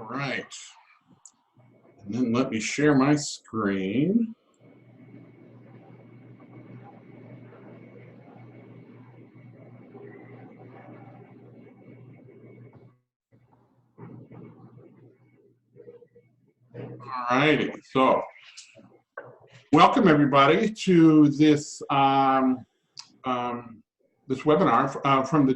right. And then let me share my screen. All righty. So, welcome everybody to this this webinar from the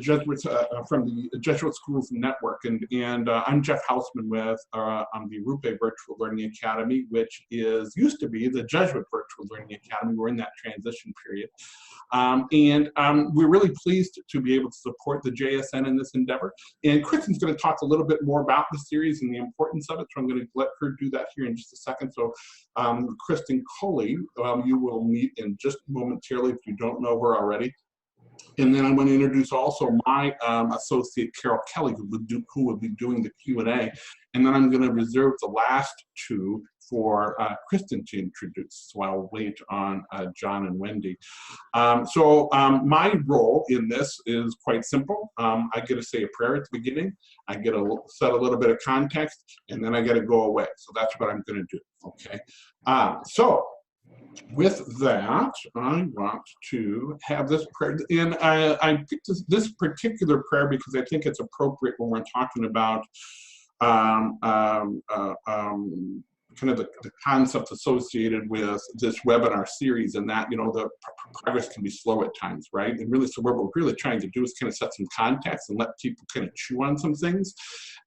Jesuit Schools Network, and I'm Jeff Hausman with the Rupe Virtual Learning Academy, which used to be the Jesuit Virtual Learning Academy. We're in that transition period, we're really pleased to be able to support the JSN in this endeavor. And Kristin's going to talk a little bit more about the series and the importance of it, so I'm going to let her do that here in just a second. So, Kristin Kelly, you will meet in just momentarily if you don't know her already. And then I'm going to introduce also my associate, Carol Kelly, who will be doing the Q&A. And then I'm going to reserve the last two for Kristin to introduce. So I'll wait on John and Wendy. My role in this is quite simple. I get to say a prayer at the beginning. I get to set a little bit of context, and then I get to go away. So that's what I'm going to do, okay? With that, I want to have this prayer, and I picked this particular prayer because I think it's appropriate when we're talking about kind of the concepts associated with this webinar series, and that, you know, the progress can be slow at times, right? And really, so what we're really trying to do is kind of set some context and let people kind of chew on some things.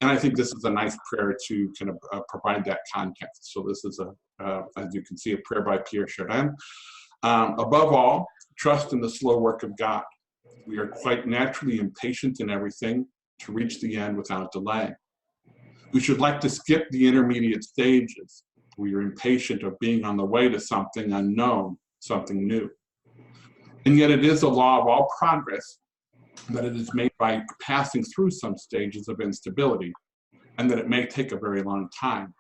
And I think this is a nice prayer to kind of provide that context. So this is as you can see, a prayer by Pierre Chardin. Above all, trust in the slow work of God. We are quite naturally impatient in everything to reach the end without delay. We should like to skip the intermediate stages. We are impatient of being on the way to something unknown, something new. And yet it is a law of all progress that it is made by passing through some stages of instability, and that it may take a very long time.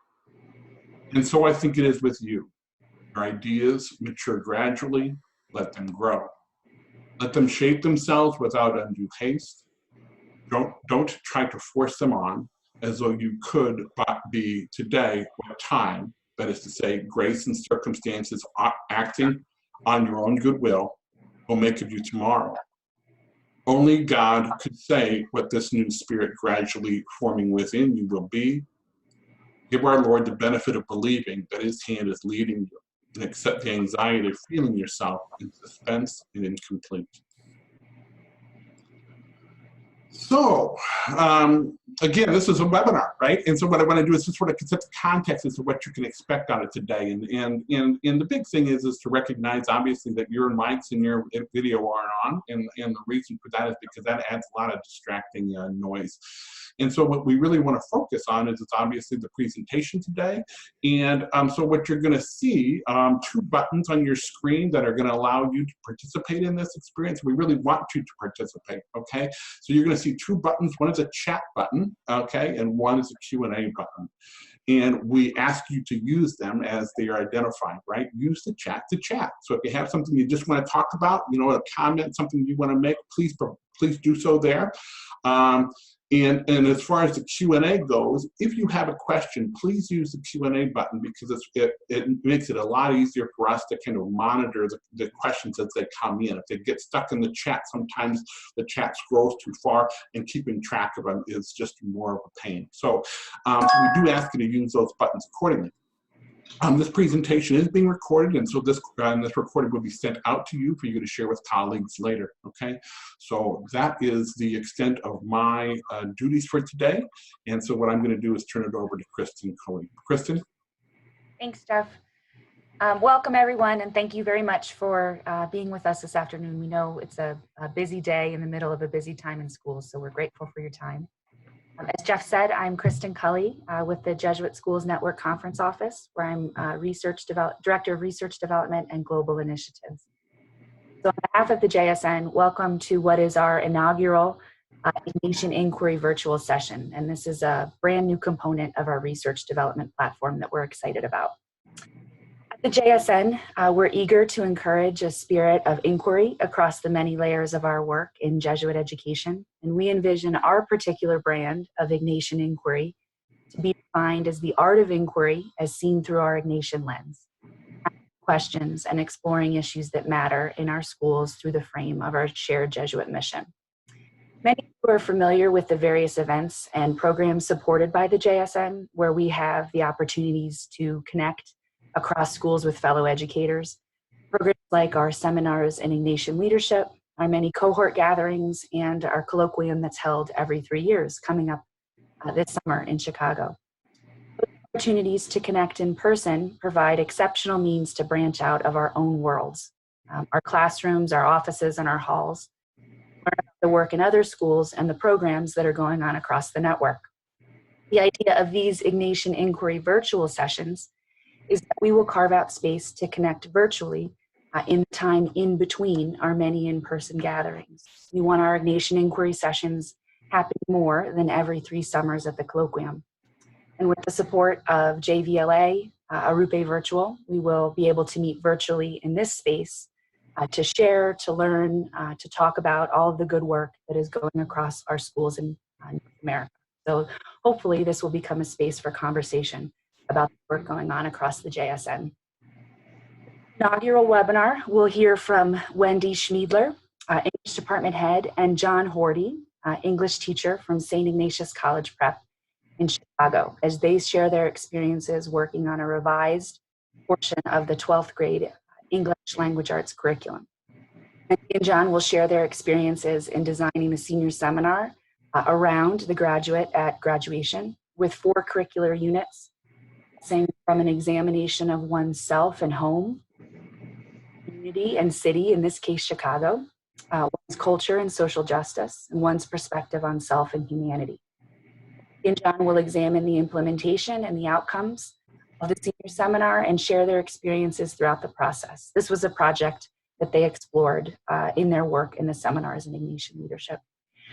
And so I think it is with you. Your ideas mature gradually, let them grow. Let them shape themselves without undue haste. Don't try to force them on as though you could be today what time, that is to say, grace and circumstances acting on your own goodwill will make of you tomorrow. Only God could say what this new spirit gradually forming within you will be. Give our Lord the benefit of believing that His hand is leading you, and accept the anxiety of feeling yourself in suspense and incomplete. So, again, this is a webinar, right? And so what I want to do is just sort of set the context as to what you can expect on it today. And the big thing is to recognize, obviously, that your mics and your video are on. And the reason for that is because that adds a lot of distracting noise. And so what we really want to focus on is obviously the presentation today. And so what you're going to see, two buttons on your screen that are going to allow you to participate in this experience. We really want you to participate, okay? So you're going to see two buttons. One is a chat button, okay, and one is a Q&A button. And we ask you to use them as they are identified, right? Use the chat to chat. So if you have something you just want to talk about, you know, a comment, something you want to make, please do so there. And as far as the Q&A goes, if you have a question, please use the Q&A button, because it makes it a lot easier for us to kind of monitor the questions as they come in. If they get stuck in the chat, sometimes the chat scrolls too far, and keeping track of them is just more of a pain. So we do ask you to use those buttons accordingly. This presentation is being recorded, and so this recording will be sent out to you for you to share with colleagues later, okay? So that is the extent of my duties for today. And so what I'm going to do is turn it over to Kristin Kelly. Kristin? Thanks, Jeff. Welcome, everyone, and thank you very much for being with us this afternoon. We know it's a busy day in the middle of a busy time in school, so we're grateful for your time. As Jeff said, I'm Kristin Kelly with the Jesuit Schools Network Conference Office, where I'm Director of Research Development and Global Initiatives. So on behalf of the JSN, welcome to what is our inaugural Ignatian Inquiry virtual session. And this is a brand new component of our research development platform that we're excited about. At the JSN, we're eager to encourage a spirit of inquiry across the many layers of our work in Jesuit education. And we envision our particular brand of Ignatian Inquiry to be defined as the art of inquiry as seen through our Ignatian lens, questions and exploring issues that matter in our schools through the frame of our shared Jesuit mission. Many of you are familiar with the various events and programs supported by the JSN, where we have the opportunities to connect across schools with fellow educators. Programs like our seminars in Ignatian leadership, our many cohort gatherings, and our colloquium that's held every 3 years coming up this summer in Chicago. Opportunities to connect in person provide exceptional means to branch out of our own worlds, our classrooms, our offices, and our halls, learn about the work in other schools and the programs that are going on across the network. The idea of these Ignatian Inquiry virtual sessions is that we will carve out space to connect virtually in the time in between our many in-person gatherings. We want our Ignatian Inquiry sessions happening more than every 3 summers at the colloquium. And with the support of JVLA, Arupe Virtual, we will be able to meet virtually in this space to share, to learn, to talk about all of the good work that is going across our schools in North America. So hopefully this will become a space for conversation about the work going on across the JSN. Inaugural webinar, we'll hear from Wendy Schmiedler, English Department Head, and John Horty, English teacher from St. Ignatius College Prep in Chicago, as they share their experiences working on a revised portion of the 12th grade English language arts curriculum. Wendy and John will share their experiences in designing the senior seminar around the graduate at graduation with 4 curricular units, saying from an examination of oneself and home, community and city, in this case Chicago, one's culture and social justice, and one's perspective on self and humanity. And John will examine the implementation and the outcomes of the senior seminar and share their experiences throughout the process. This was a project that they explored in their work in the seminars in Ignatian leadership.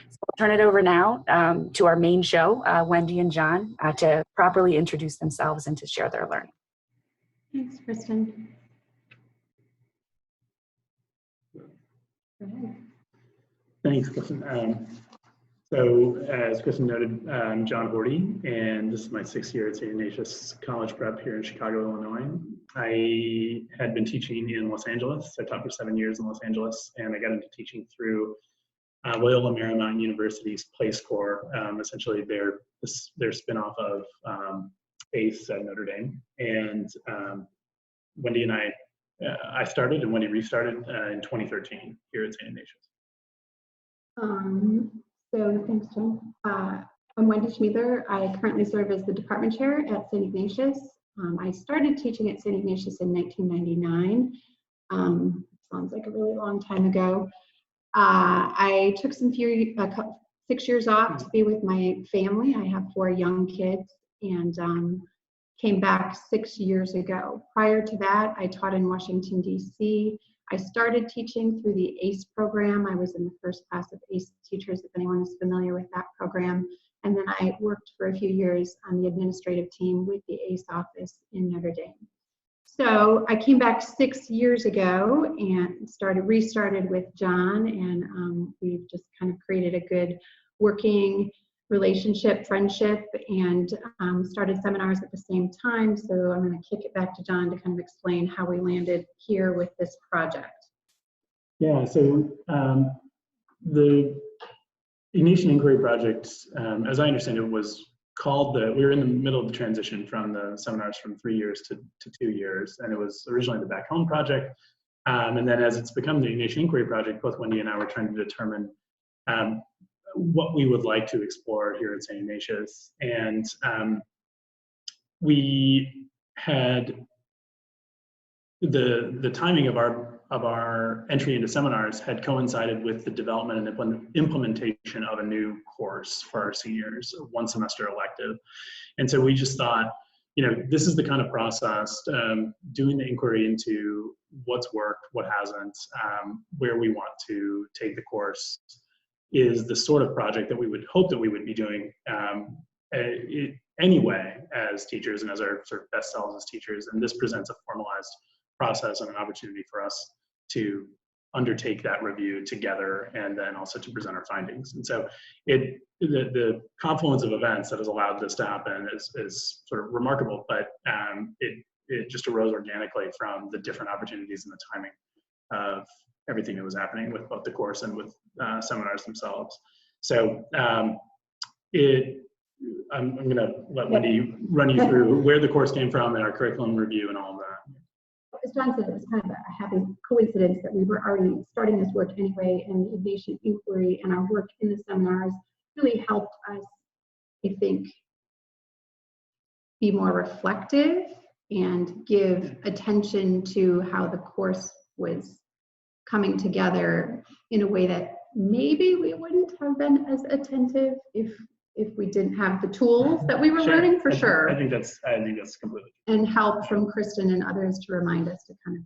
So I'll turn it over now to our main show, Wendy and John, to properly introduce themselves and to share their learning. Thanks, Kristin. Go ahead. Thanks, Kristin. So as Kristin noted, I'm John Horty, and this is my 6th year at St. Ignatius College Prep here in Chicago, Illinois. I had been teaching in Los Angeles. I taught for 7 years in Los Angeles, and I got into teaching through Loyola Marymount University's Place Corps, essentially their spinoff of ACE at Notre Dame. And Wendy and I started, and Wendy restarted in 2013 here at St. Ignatius. So thanks, John. I'm Wendy Schmiedler. I currently serve as the department chair at St. Ignatius. I started teaching at St. Ignatius in 1999. Sounds like a really long time ago. I took 6 years off to be with my family. I have 4 young kids, and came back 6 years ago. Prior to that, I taught in Washington, D.C. I started teaching through the ACE program. I was in the first class of ACE teachers, if anyone is familiar with that program. And then I worked for a few years on the administrative team with the ACE office in Notre Dame. So I came back 6 years ago and restarted with John, and we've just kind of created a good working relationship, friendship, and started seminars at the same time. So I'm going to kick it back to John to kind of explain how we landed here with this project. Yeah, so the Ignatian Inquiry Project, as I understand it, was called we were in the middle of the transition from the seminars from 3 years to 2 years, and it was originally the Back Home Project. And then as it's become the Ignatian Inquiry Project, both Wendy and I were trying to determine what we would like to explore here at St. Ignatius. And we had the timing of our entry into seminars had coincided with the development and implementation of a new course for our seniors, a 1 semester elective. And so we just thought, this is the kind of process, doing the inquiry into what's worked, what hasn't, where we want to take the course, is the sort of project that we would hope that we would be doing anyway as teachers and as our sort of best selves as teachers. And this presents a formalized process and an opportunity for us to undertake that review together and then also to present our findings. And so the confluence of events that has allowed this to happen is sort of remarkable, but it just arose organically from the different opportunities and the timing of everything that was happening with both the course and with seminars themselves. So I'm going to let Wendy run you through where the course came from and our curriculum review and all of that. As John said, it was kind of a happy coincidence that we were already starting this work anyway, and the Ignatian inquiry and our work in the seminars really helped us, I think, be more reflective and give attention to how the course was coming together in a way that maybe we wouldn't have been as attentive if we didn't have the tools that we were learning, for sure. I think that's completely. And help from Kristin and others to remind us to kind of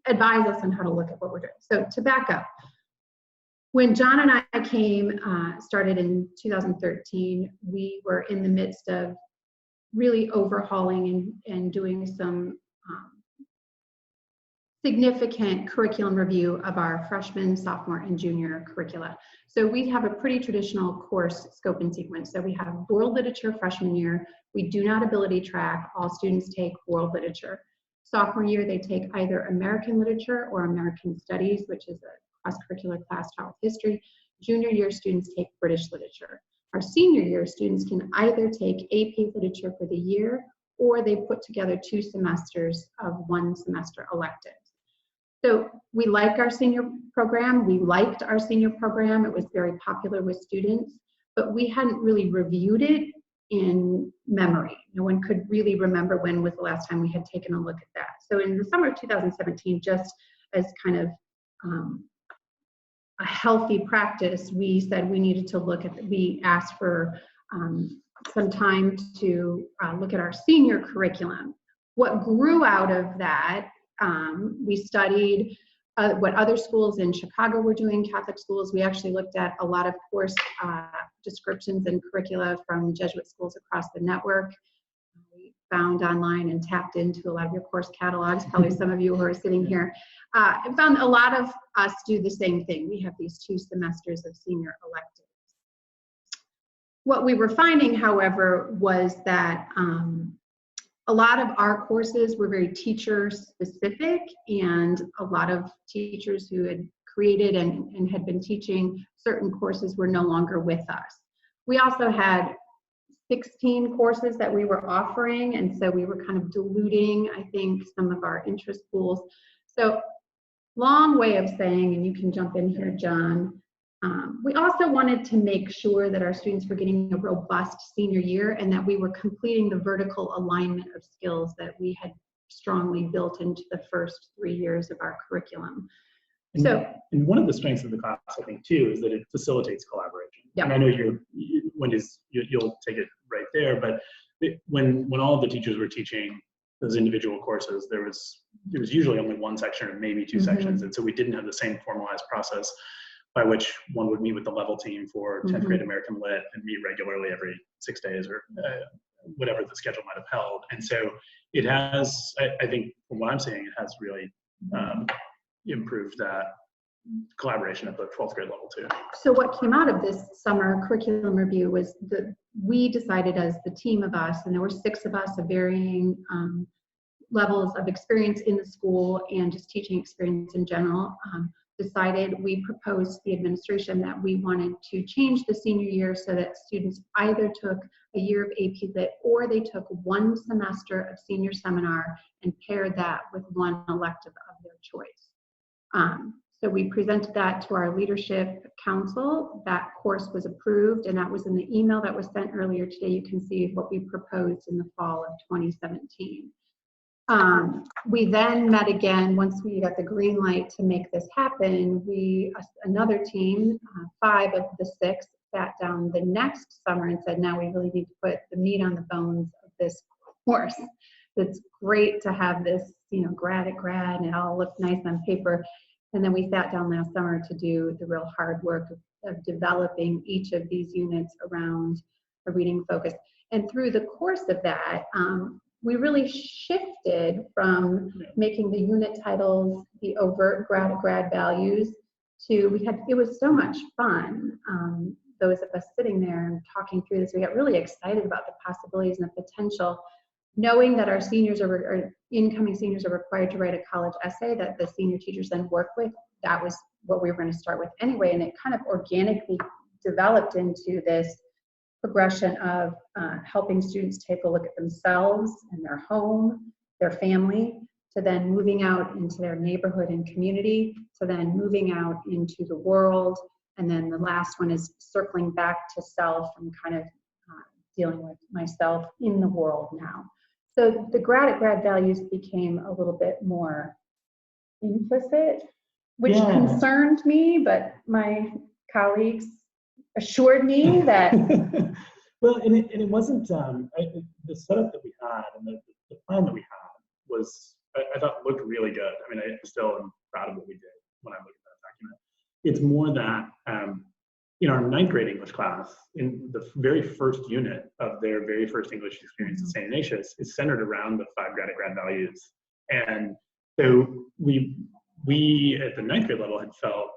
advise us on how to look at what we're doing. So to back up, when John and I started in 2013, we were in the midst of really overhauling and doing some significant curriculum review of our freshman, sophomore, and junior curricula. So we have a pretty traditional course scope and sequence. So we have world literature freshman year. We do not ability track. All students take world literature. Sophomore year, they take either American literature or American studies, which is a cross-curricular class taught with history. Junior year students take British literature. Our senior year students can either take AP literature for the year, or they put together 2 semesters of 1 semester electives. So we like our senior program. We liked our senior program. It was very popular with students, but we hadn't really reviewed it in memory. No one could really remember when was the last time we had taken a look at that. So in the summer of 2017, just as kind of a healthy practice, we said we needed to look at, we asked for some time to look at our senior curriculum. What grew out of that, we studied what other schools in Chicago were doing, Catholic schools. We actually looked at a lot of course descriptions and curricula from Jesuit schools across the network. We found online and tapped into a lot of your course catalogs, probably some of you who are sitting here. And found a lot of us do the same thing. We have these 2 semesters of senior electives. What we were finding, however, was that a lot of our courses were very teacher specific, and a lot of teachers who had created and had been teaching certain courses were no longer with us. We also had 16 courses that we were offering, and so we were kind of diluting, I think, some of our interest pools. So long way of saying, and you can jump in here, John, we also wanted to make sure that our students were getting a robust senior year and that we were completing the vertical alignment of skills that we had strongly built into the first 3 years of our curriculum. And one of the strengths of the class, I think, too, is that it facilitates collaboration. Yeah. And I know Wendy's, you'll take it right there, but when all of the teachers were teaching those individual courses, there was usually only 1 section or maybe 2 sections, and so we didn't have the same formalized process by which one would meet with the level team for 10th grade American Lit and meet regularly every 6 days or whatever the schedule might have held. And so it has, I think, from what I'm seeing, it has really improved that collaboration at the 12th grade level too. So what came out of this summer curriculum review was that we decided as the team of us, and there were 6 of us of varying levels of experience in the school and just teaching experience in general, we proposed to the administration that we wanted to change the senior year so that students either took a year of AP Lit or they took 1 semester of senior seminar and paired that with 1 elective of their choice. So we presented that to our leadership council. That course was approved, and that was in the email that was sent earlier today. You can see what we proposed in the fall of 2017. We then met again once we got the green light to make this happen. Another team, 5 of the 6, sat down the next summer and said, now we really need to put the meat on the bones of this course. It's great to have this, grad at grad, and it all looks nice on paper. And then we sat down last summer to do the real hard work of developing each of these units around a reading focus. And through the course of that, we really shifted from making the unit titles the overt grad values to, it was so much fun. Those of us sitting there and talking through this, we got really excited about the possibilities and the potential, knowing that our seniors or incoming seniors are required to write a college essay that the senior teachers then work with. That was what we were going to start with anyway, and it kind of organically developed into this progression of helping students take a look at themselves and their home, their family, to then moving out into their neighborhood and community, to then moving out into the world. And then the last one is circling back to self and kind of dealing with myself in the world now. So the grad values became a little bit more implicit, which concerned me, but my colleagues assured me that. Well, and it wasn't, the setup that we had and the plan that we had was, I thought looked really good. I mean, I still am proud of what we did when I look at that document. It's more that in our 9th grade English class, in the very first unit of their very first English experience at St. Ignatius, is centered around the 5 grad values. And so we at the 9th grade level had felt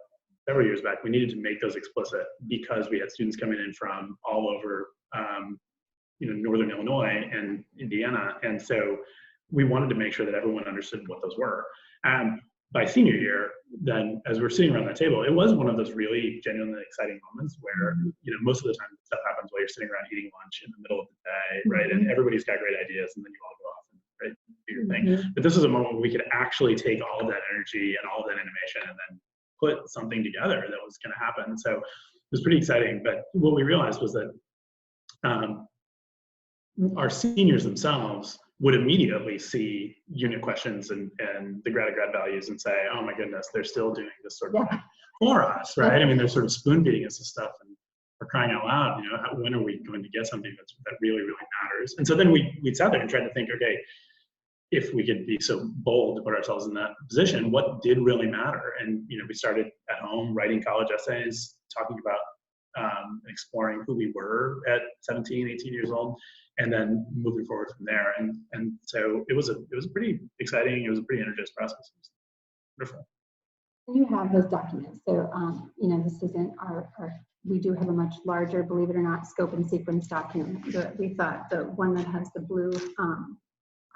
several years back we needed to make those explicit because we had students coming in from all over northern Illinois and Indiana, and so we wanted to make sure that everyone understood what those were. By senior year, then as we're sitting around that table, it was one of those really genuinely exciting moments where most of the time stuff happens while you're sitting around eating lunch in the middle of the day, right? And everybody's got great ideas, and then you all go off and do your thing. But this is a moment where we could actually take all of that energy and all of that animation and then put something together that was going to happen. So it was pretty exciting. But what we realized was that our seniors themselves would immediately see unit questions and the grad values and say, oh my goodness, they're still doing this sort of thing for us, right? I mean, they're sort of spoon feeding us this stuff, and we're crying out loud, when are we going to get something that really, really matters? And so then we sat there and tried to think, okay, if we could be so bold to put ourselves in that position, what did really matter? And we started at home writing college essays, talking about exploring who we were at 17, 18 years old, and then moving forward from there. And so it was a pretty exciting, it was a pretty energized process. Wonderful. You have those documents. So, this isn't we do have a much larger, believe it or not, scope and sequence document. We thought the one that has the blue on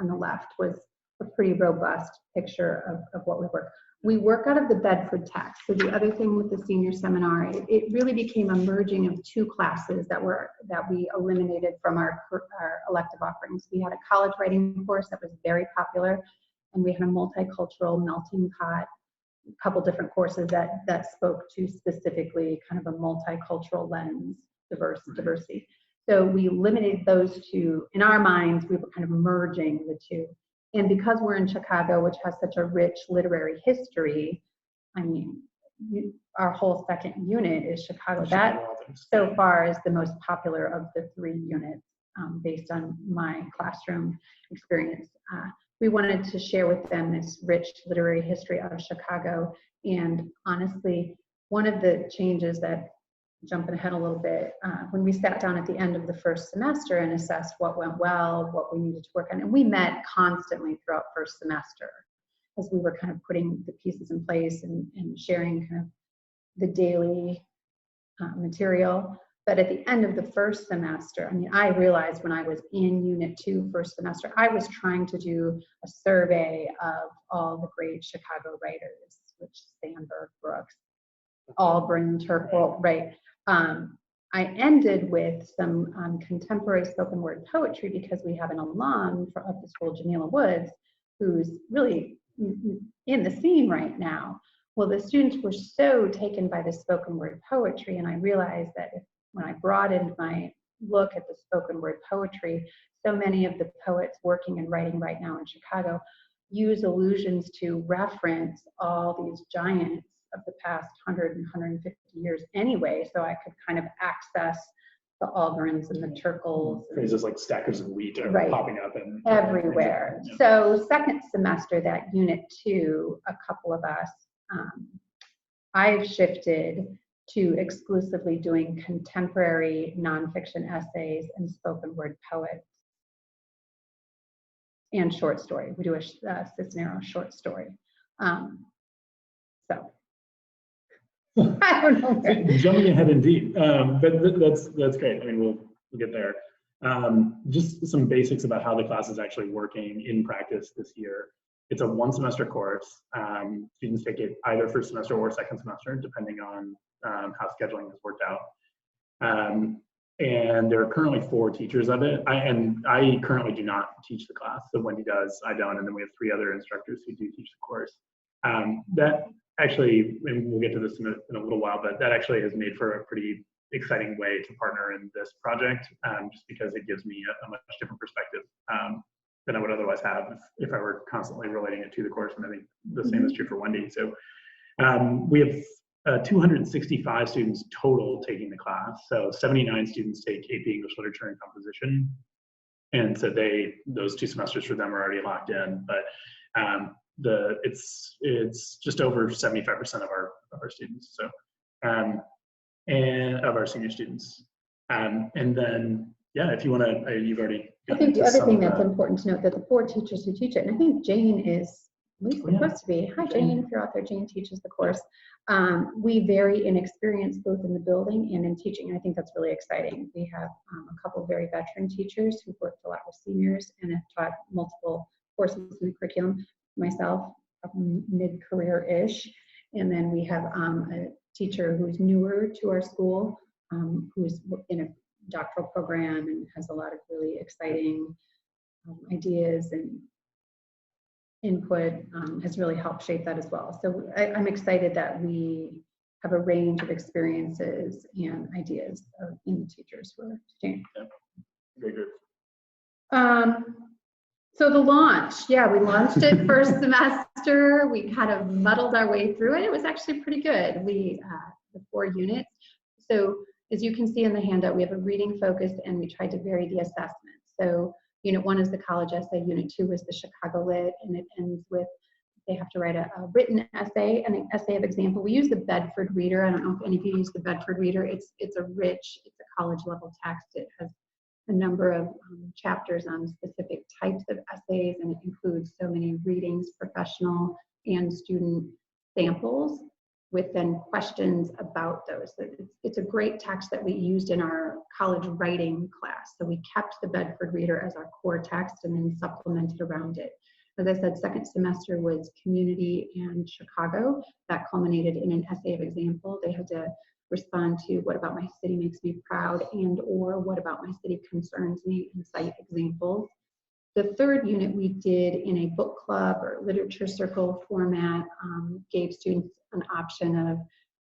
the left was a pretty robust picture of what we work. We work out of the Bedford text. So the other thing with the senior seminar, it really became a merging of 2 classes that we eliminated from our elective offerings. We had a college writing course that was very popular, and we had a multicultural melting pot, a couple different courses that spoke to specifically kind of a multicultural lens, diversity. So we limited those 2. In our minds, we were kind of merging the 2. And because we're in Chicago, which has such a rich literary history, I mean, our whole second unit is Chicago. That so far is the most popular of the 3 units based on my classroom experience. We wanted to share with them this rich literary history of Chicago. And honestly, one of the changes that, jumping ahead a little bit, when we sat down at the end of the first semester and assessed what went well, what we needed to work on, and we met constantly throughout first semester as we were kind of putting the pieces in place and sharing kind of the daily material. But at the end of the first semester, I mean, I realized when I was in Unit 2 first semester, I was trying to do a survey of all the great Chicago writers, which Sandberg, Brooks, Albarn, Turkle, right? I ended with some contemporary spoken word poetry because we have an alum of the school, Jamila Woods, who's really in the scene right now. Well, the students were so taken by the spoken word poetry, and I realized that when I broadened my look at the spoken word poetry, so many of the poets working and writing right now in Chicago use allusions to reference all these giants of the past 100 and 150 years anyway, so I could kind of access the Albarns and the Turkles. Phrases like stackers of wheat are popping up and everywhere. Yeah. So second semester, that Unit 2, a couple of us, I've shifted to exclusively doing contemporary nonfiction essays and spoken word poets and short story. We do a Cisneros short story. So I don't know. Jumping ahead indeed, but that's great. I mean, we'll get there. Just some basics about how the class is actually working in practice this year. It's a one-semester course. Students take it either first semester or second semester, depending on how scheduling has worked out. And there are currently 4 teachers of it. I currently do not teach the class, so Wendy does, I don't, and then we have 3 other instructors who do teach the course. That actually, and we'll get to this in a little while, but that actually has made for a pretty exciting way to partner in this project, just because it gives me a much different perspective than I would otherwise have if I were constantly relating it to the course, and I think the same is true for Wendy. So we have 265 students total taking the class. So 79 students take AP English Literature and Composition. And so those 2 semesters for them are already locked in, but it's just over 75% of our students. So, and of our senior students. And then, yeah, if you want to, you've already. I think the other thing that's important to note that the 4 teachers who teach it, and I think Jane is at least supposed to be. Hi, Jane, if you're out there. Jane teaches the course. We vary in experience both in the building and in teaching. I think that's really exciting. We have a couple of very veteran teachers who've worked a lot with seniors and have taught multiple courses in the curriculum. Myself, mid-career-ish, and then we have a teacher who's newer to our school, who's in a doctoral program and has a lot of really exciting ideas and input, has really helped shape that as well. So I'm excited that we have a range of experiences and ideas in the teachers who are teaching. Very good. So the launch, yeah, we launched it first semester. We kind of muddled our way through it. It was actually pretty good. The 4 units. So as you can see in the handout, we have a reading focus and we tried to vary the assessment. So unit 1 is the college essay, unit 2 is the Chicago Lit, and it ends with they have to write a written essay and an essay of example. We use the Bedford Reader. I don't know if any of you use the Bedford Reader. It's a college level text. It has a number of chapters on specific types of essays, and it includes so many readings, professional and student samples, with then questions about those. So it's a great text that we used in our college writing class. So we kept the Bedford Reader as our core text and then supplemented around it. As I said, second semester was community and Chicago. That culminated in an essay of example. They had to respond to what about my city makes me proud, and or what about my city concerns me, and cite examples. The third unit we did in a book club or literature circle format, gave students an option of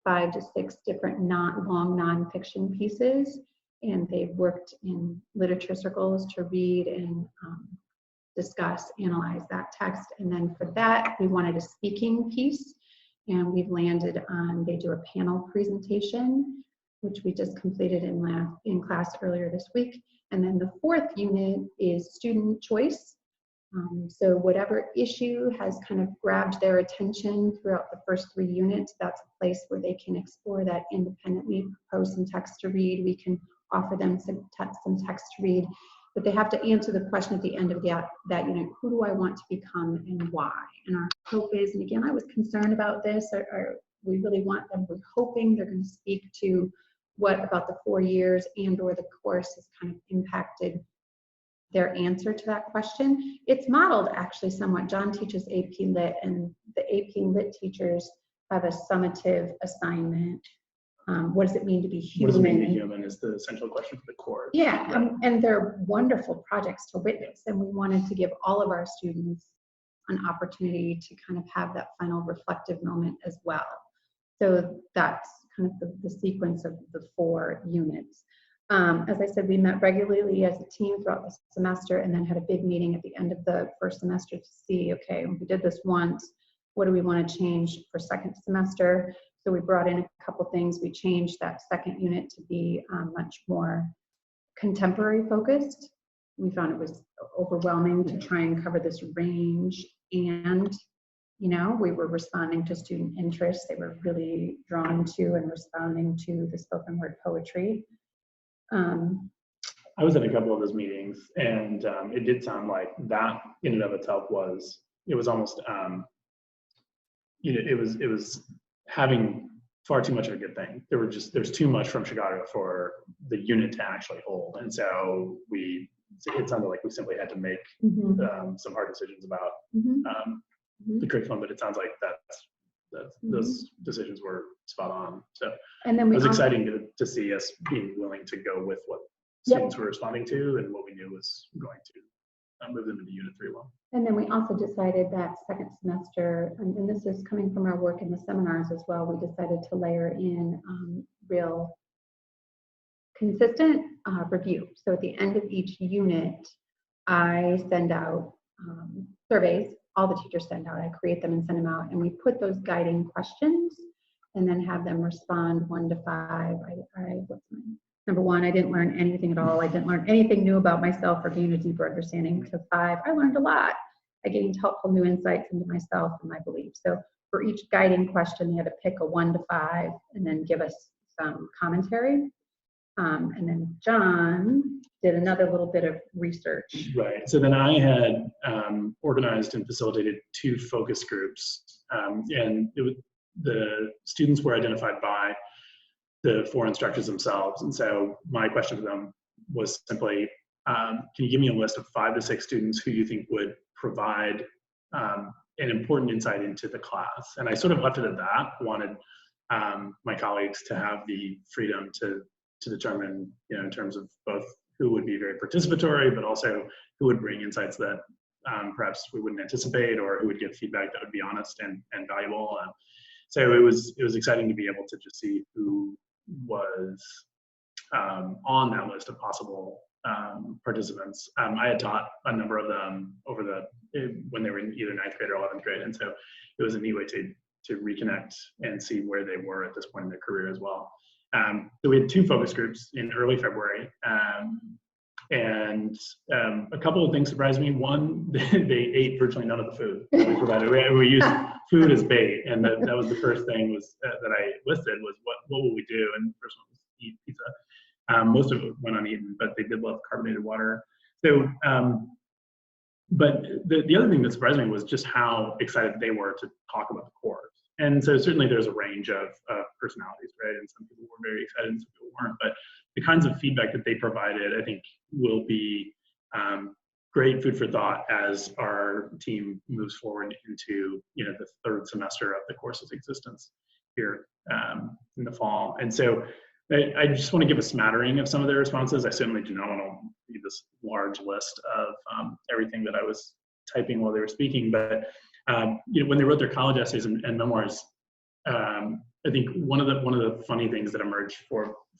5 to 6 different long nonfiction pieces, and they worked in literature circles to read and discuss, analyze that text. And then for that, we wanted a speaking piece, and we've landed on, they do a panel presentation, which we just completed in class earlier this week. And then the 4th unit is student choice. So whatever issue has kind of grabbed their attention throughout the first 3 units, that's a place where they can explore that independently, propose some text to read. We can offer them some text to read, but they have to answer the question at the end of that unit: who do I want to become and why? And our hope is, and again, I was concerned about this, we really want them, we're hoping they're going to speak to what about the 4 years and or the course has kind of impacted their answer to that question. It's modeled actually somewhat. John teaches AP Lit, and the AP Lit teachers have a summative assignment. What does it mean to be human? What does it mean to be human is the central question for the course. Yeah, right. And they're wonderful projects to witness, and we wanted to give all of our students an opportunity to kind of have that final reflective moment as well. So that's kind of the sequence of the 4 units. As I said, we met regularly as a team throughout the semester, and then had a big meeting at the end of the first semester to see, okay, we did this once, what do we want to change for second semester? So we brought in a couple things. We changed that second unit to be much more contemporary focused. We found it was overwhelming to try and cover this range, and we were responding to student interests. They were really drawn to and responding to the spoken word poetry. I was at a couple of those meetings, and it did sound like that in and of itself was almost it was having far too much of a good thing. There's too much from Chicago for the unit to actually hold, and so it sounded like we simply had to make some hard decisions about the curriculum, but it sounds like those decisions were spot on. So and then it was exciting to see us being willing to go with what students were responding to and what we knew was going to move them into Unit 3 well. And then we also decided that second semester, and this is coming from our work in the seminars as well, we decided to layer in real consistent review. So at the end of each unit, I send out surveys. All the teachers send out. I create them and send them out, and we put those guiding questions, and then have them respond 1 to 5. What's mine? Number 1, I didn't learn anything at all. I didn't learn anything new about myself or gain a deeper understanding. To 5, I learned a lot. I gained helpful new insights into myself and my beliefs. So for each guiding question, they had to pick a 1 to 5 and then give us some commentary. And then John did another little bit of research. Right. So then I had organized and facilitated 2 focus groups, and the students were identified by the 4 instructors themselves. And so my question to them was simply, can you give me a list of 5 to 6 students who you think would provide an important insight into the class? And I sort of left it at that. Wanted my colleagues to have the freedom to determine, in terms of both who would be very participatory, but also who would bring insights that perhaps we wouldn't anticipate, or who would give feedback that would be honest and valuable. So it was exciting to be able to just see who was on that list of possible participants. I had taught a number of them when they were in either 9th grade or 11th grade, and so it was a neat way to reconnect and see where they were at this point in their career as well. So we had 2 focus groups in early February, and a couple of things surprised me. One, they ate virtually none of the food that we provided. We used food as bait, and that was the first thing that I listed was what will we do? And the first one was eat pizza. Most of it went uneaten, but they did love carbonated water. So, but the other thing that surprised me was just how excited they were to talk about the course. And so certainly there's a range of personalities, right? And some people were very excited and some people weren't, but the kinds of feedback that they provided, I think, will be great food for thought as our team moves forward into the 3rd semester of the course's existence here in the fall. And so I just want to give a smattering of some of their responses. I certainly do not want to read this large list of everything that I was typing while they were speaking, but when they wrote their college essays and memoirs, I think one of the funny things that emerged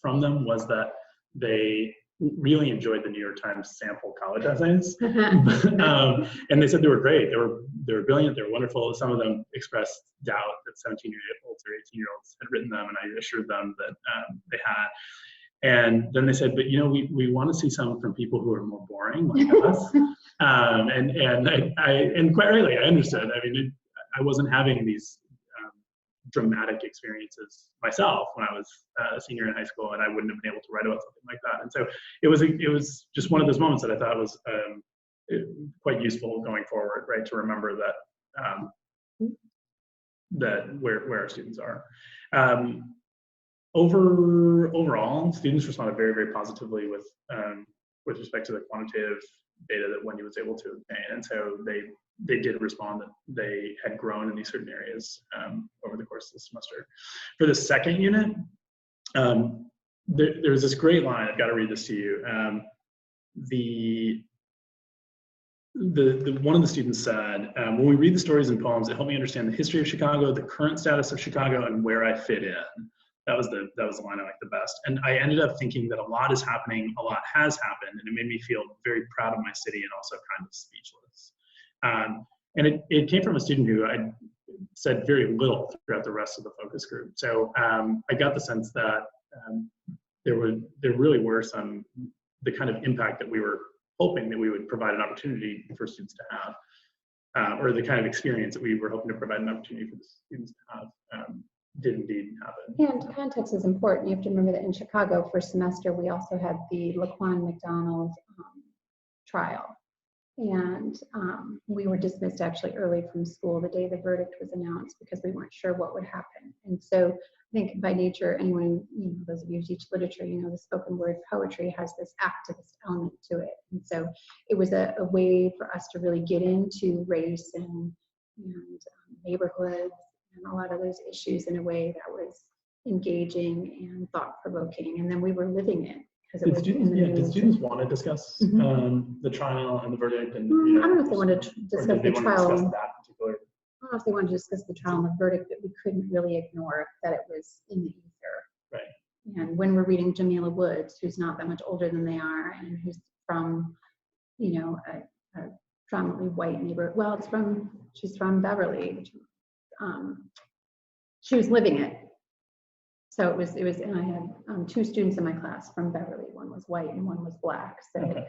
from them was that they really enjoyed the New York Times sample college essays, and they said they were great. They were brilliant. They were wonderful. Some of them expressed doubt that 17-year-olds or 18-year-olds had written them, and I assured them that they had. And then they said, but we want to see some from people who are more boring like us. And quite rightly, I understood. I mean, I wasn't having these dramatic experiences myself when I was a senior in high school, and I wouldn't have been able to write about something like that. And so it was just one of those moments that I thought was quite useful going forward, right? To remember that where our students are. Overall, students responded very, very positively with respect to the quantitative data that Wendy was able to obtain, and so they did respond that they had grown in these certain areas over the course of the semester. For the 2nd unit, there's this great line. I've got to read this to you. One of the students said, when we read the stories and poems, it helped me understand the history of Chicago, the current status of Chicago, and where I fit in. That was the line I liked the best. And I ended up thinking that a lot is happening, a lot has happened, and it made me feel very proud of my city and also kind of speechless. And it came from a student who I said very little throughout the rest of the focus group. So I got the sense that there really were the kind of impact that we were hoping that we would provide an opportunity for students to have, or the kind of experience that we were hoping to provide an opportunity for the students to have, did indeed happen. And context is important. You have to remember that in Chicago, first semester, we also had the Laquan Mcdonald trial. And we were dismissed actually early from school the day the verdict was announced because we weren't sure what would happen. And so I think by nature, anyone, those of you who teach literature, the spoken word poetry has this activist element to it. And so it was a way for us to really get into race and neighborhoods and a lot of those issues in a way that was engaging and thought-provoking. And then we were living it. Did students want to discuss the trial and the verdict? And I don't know if they wanted to discuss the trial. That particular? I don't know if they wanted to discuss the trial and the verdict, but we couldn't really ignore that it was in the ether. Right. And when we're reading Jamila Woods, who's not that much older than they are, and who's from, a predominantly white neighborhood. Well, she's from Beverly. She was living it. So it was, and I had 2 students in my class from Beverly. One was white and one was black. So Okay.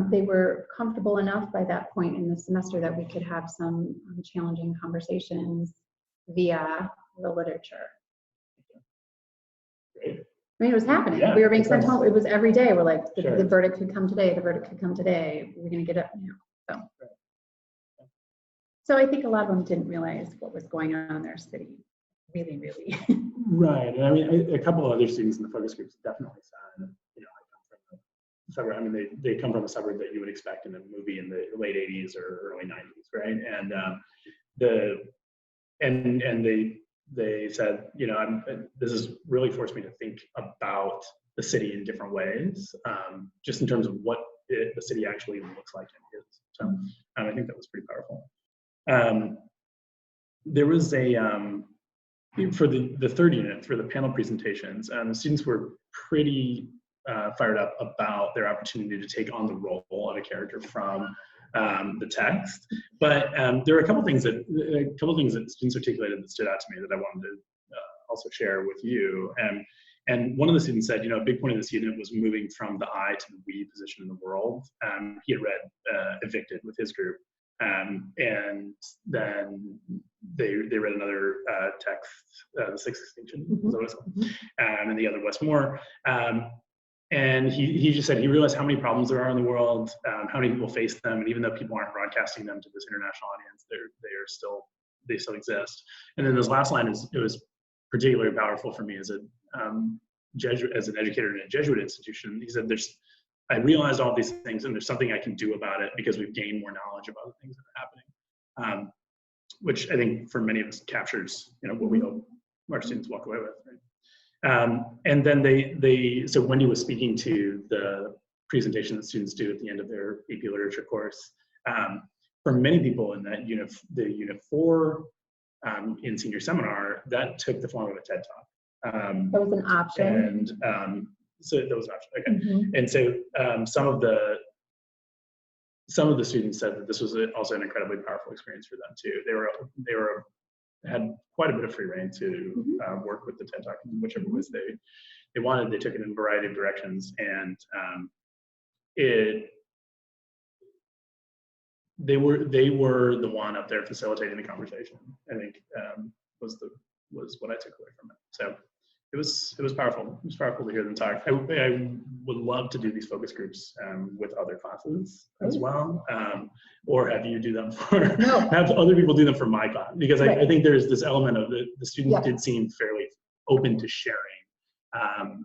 They were comfortable enough by that point in the semester that we could have some challenging conversations via the literature. Great. I mean, it was happening. Yeah, We were being it sent sounds- home. It was every day. We're like, Sure. the verdict could come today. The verdict could come today. We're going to get up. So. So I think a lot of them didn't realize what was going on in their city. Really, really. Right. And I mean, a couple of other students in the focus groups definitely said, I come from a suburb. I mean, they come from a suburb that you would expect in a movie in the late 80s or early 90s, right? And they said, this has really forced me to think about the city in different ways, just in terms of what the city actually looks like and is. So I think that was pretty powerful. There was for the third unit, for the panel presentations, the students were pretty fired up about their opportunity to take on the role of a character from the text. But there were a couple things that students articulated that stood out to me that I wanted to also share with you. And one of the students said, a big point of this unit was moving from the I to the we position in the world. He had read Evicted with his group. And then they read another text, The Sixth Extinction, is what it was, and the other Westmore. And he just said he realized how many problems there are in the world, how many people face them, and even though people aren't broadcasting them to this international audience, they still exist. And then this last line it was particularly powerful for me as an educator in a Jesuit institution. He said, I realized all these things, and there's something I can do about it because we've gained more knowledge about the things that are happening, which I think for many of us captures, what we hope our students walk away with. Right? And then so Wendy was speaking to the presentation that students do at the end of their AP literature course. For many people in that the unit 4 in senior seminar, that took the form of a TED Talk. That was an option. And so that was an option. Okay. And so some of the students said that this was also an incredibly powerful experience for them too. They had quite a bit of free reign to work with the TED Talk in whichever ways they wanted. They took it in a variety of directions, and they were the one up there facilitating the conversation. I think was what I took away from it. So. It was powerful. It was powerful to hear them talk. I would love to do these focus groups with other classes as well, or have you do them have other people do them for my class, because I think there's this element of the students did seem fairly open to sharing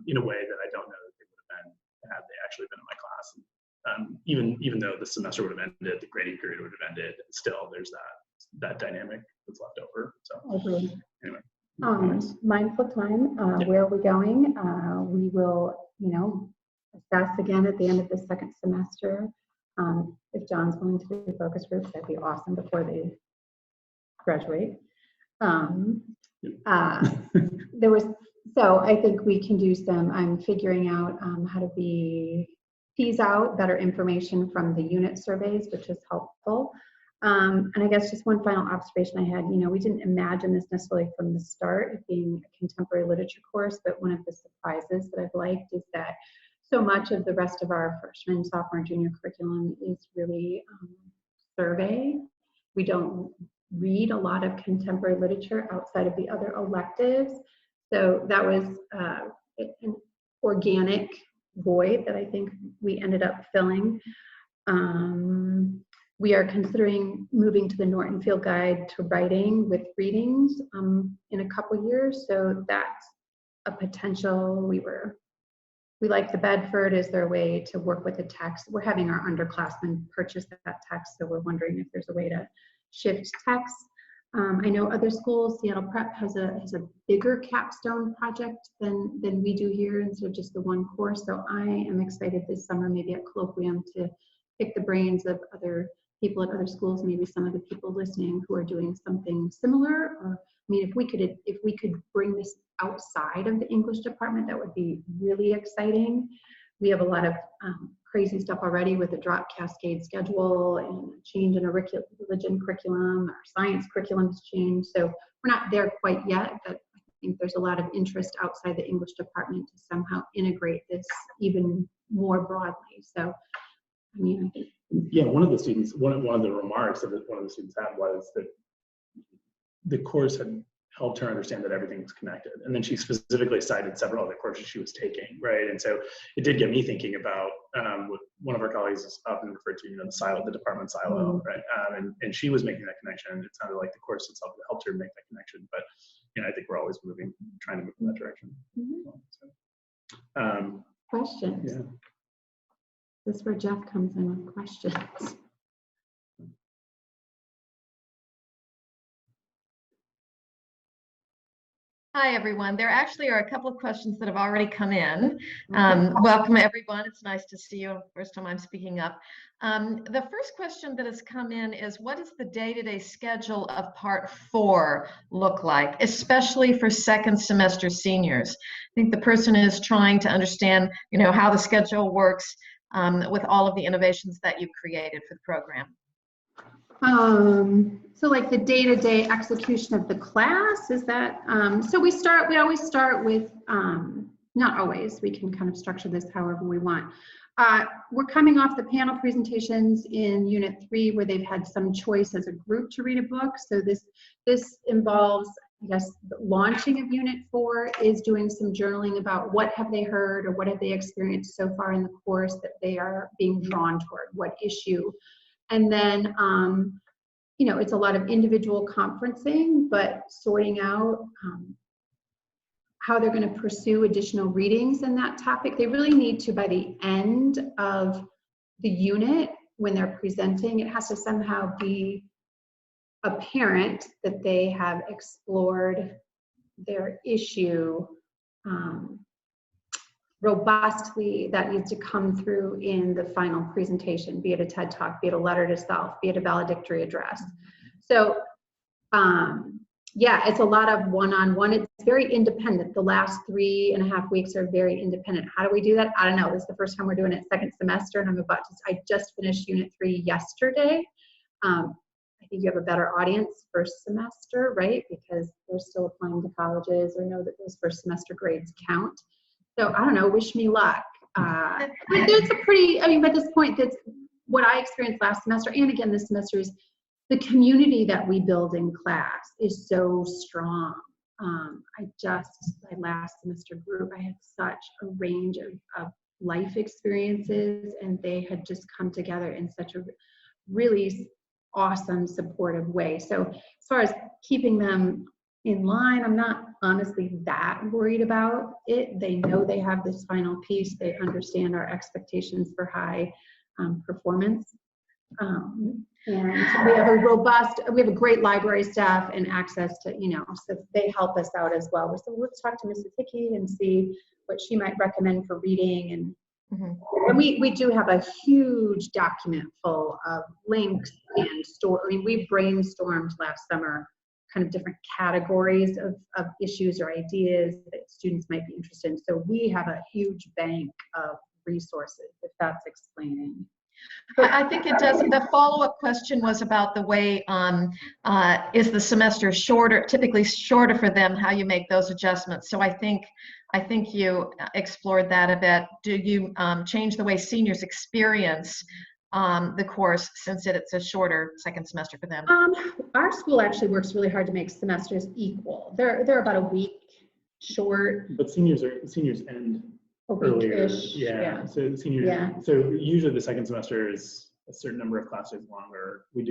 in a way that I don't know that they would have been had they actually been in my class. Even though the semester would have ended, the grading period would have ended, still there's that dynamic that's left over. So anyway. Mindful time, where are we going? We will, assess again at the end of the second semester. If John's willing to do focus groups, that'd be awesome before they graduate. So I think we can do I'm figuring out how to tease out better information from the unit surveys, which is helpful. And I guess just one final observation I had, we didn't imagine this necessarily from the start of being a contemporary literature course, but one of the surprises that I've liked is that so much of the rest of our freshman, sophomore, junior curriculum is really survey. We don't read a lot of contemporary literature outside of the other electives. So that was an organic void that I think we ended up filling. We are considering moving to the Norton Field Guide to Writing with readings in a couple years. So that's a potential. We like the Bedford. Is there a way to work with the text? We're having our underclassmen purchase that text, so we're wondering if there's a way to shift text. I know other schools, Seattle Prep has a bigger capstone project than we do here, and so just the one course. So I am excited this summer, maybe at Colloquium, to pick the brains of other people at other schools, maybe some of the people listening who are doing something similar. Or, I mean, if we could bring this outside of the English department, that would be really exciting. We have a lot of crazy stuff already with the drop cascade schedule and change in a religion curriculum. Our science curriculum's changed, so we're not there quite yet, but I think there's a lot of interest outside the English department to somehow integrate this even more broadly. So, I mean, I think. Yeah, one of the students, one of the remarks that one of the students had was that the course had helped her understand that everything's connected. And then she specifically cited several other courses she was taking, right? And so it did get me thinking about what one of our colleagues is often referred to, the department silo, right? And she was making that connection. It sounded like the course itself helped her make that connection. But, I think we're always trying to move in that direction. Questions? Yeah. This is where Jeff comes in with questions. Hi, everyone. There actually are a couple of questions that have already come in. Welcome, everyone. It's nice to see you. First time I'm speaking up. The first question that has come in is, what does the day-to-day schedule of Part 4 look like, especially for second semester seniors? I think the person is trying to understand, how the schedule works with all of the innovations that you've created for the program. So like the day-to-day execution of the class, is that, so we always start with, not always, we can kind of structure this however we want. We're coming off the panel presentations in Unit 3 where they've had some choice as a group to read a book. So this involves, I guess, the launching of Unit 4 is doing some journaling about what have they heard or what have they experienced so far in the course that they are being drawn toward, what issue. And then, it's a lot of individual conferencing, but sorting out how they're going to pursue additional readings in that topic. They really need to, by the end of the unit, when they're presenting, it has to somehow be apparent that they have explored their issue robustly. That needs to come through in the final presentation, be it a TED Talk, be it a letter to self, be it a valedictory address. So yeah, it's a lot of one-on-one. It's very independent. The last 3.5 weeks are very independent. How do we do that? I don't know. This is the first time we're doing it second semester, and I just finished Unit 3 yesterday. I think you have a better audience first semester, right? Because they're still applying to colleges or know that those first semester grades count. So I don't know, wish me luck. But it's by this point, that's what I experienced last semester, and again this semester, is the community that we build in class is so strong. My last semester group, I had such a range of life experiences, and they had just come together in such a really awesome, supportive way. So as far as keeping them in line, I'm not honestly that worried about it. They know they have this final piece. They understand our expectations for high performance. And we have a great library staff and access to, so they help us out as well. So let's talk to Mrs. Hickey and see what she might recommend for reading. And and we do have a huge document full of links and we brainstormed last summer kind of different categories of issues or ideas that students might be interested in. So we have a huge bank of resources, if that's explaining. I think it does. The follow-up question was about the way, is the semester typically shorter for them, how you make those adjustments. So I think you explored that a bit. Do you change the way seniors experience the course since it's a shorter second semester for them? Our school actually works really hard to make semesters equal. They're about a week short. But seniors end earlier. Yeah. So seniors. Yeah. So usually the second semester is a certain number of classes longer. I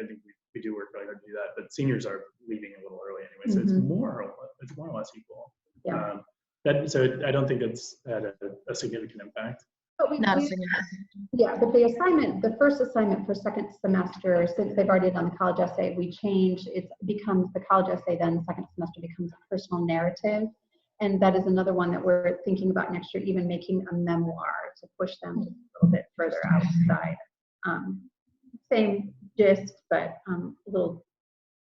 think we do work really hard to do that, but seniors are leaving a little early anyway, so it's more or less equal. Yeah. So I don't think it's had a significant impact. But we Not a do, significant. yeah, but the first assignment for second semester, since they've already done the college essay, we change, it becomes the college essay, then second semester becomes a personal narrative. And that is another one that we're thinking about next year, even making a memoir to push them just a little bit further outside. Same gist, but a little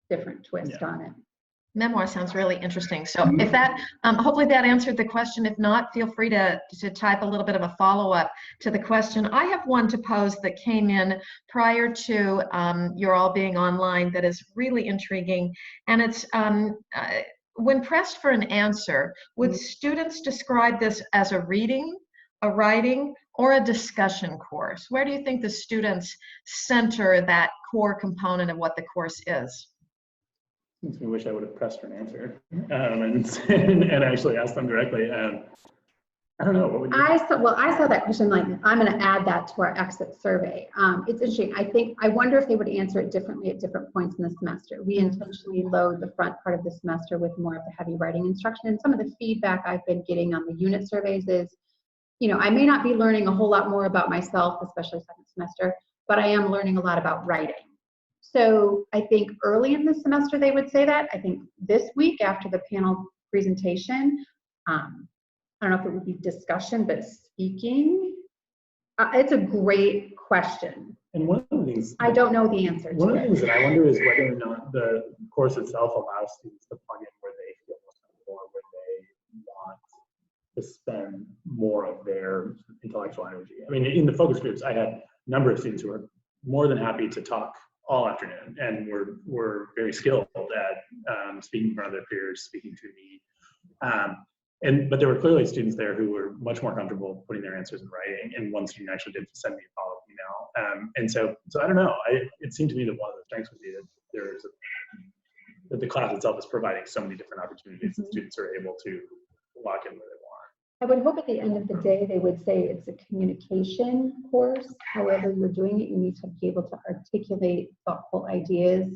different twist on it. Memoir sounds really interesting. So if that, hopefully that answered the question. If not, feel free to type a little bit of a follow-up to the question. I have one to pose that came in prior to your all being online that is really intriguing. And it's, when pressed for an answer, would students describe this as a reading, a writing, or a discussion course? Where do you think the students center that core component of what the course is? Makes me wish I would have pressed for an answer and actually asked them directly. I don't know. What would you? I saw that question, like, I'm going to add that to our exit survey. It's interesting. I wonder if they would answer it differently at different points in the semester. We intentionally load the front part of the semester with more of the heavy writing instruction. And some of the feedback I've been getting on the unit surveys is, I may not be learning a whole lot more about myself, especially second semester, but I am learning a lot about writing. So I think early in the semester they would say that. I think this week after the panel presentation, I don't know if it would be discussion, but speaking. It's a great question. And one of the things I don't know the answer to. One of the things that I wonder is whether or not the course itself allows students to plug in where they feel most comfortable, or where they want to spend more of their intellectual energy. I mean, in the focus groups, I had a number of students who were more than happy to talk all afternoon, and were very skilled at speaking in front of their peers, speaking to me. But there were clearly students there who were much more comfortable putting their answers in writing, and one student actually did send me a follow-up email. And so I don't know. It seemed to me that one of the strengths would be that that the class itself is providing so many different opportunities that students are able to lock in where they want. I would hope at the end of the day they would say it's a communication course. However you're doing it, you need to be able to articulate thoughtful ideas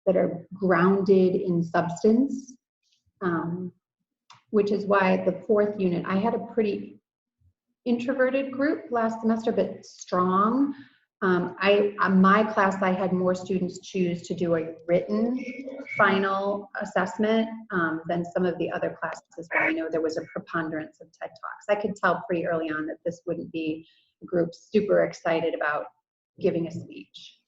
that are grounded in substance, which is why the fourth unit, I had a pretty introverted group last semester, but strong. My class, I had more students choose to do a written final assessment than some of the other classes where I know there was a preponderance of TED Talks. I could tell pretty early on that this wouldn't be a group super excited about giving a speech.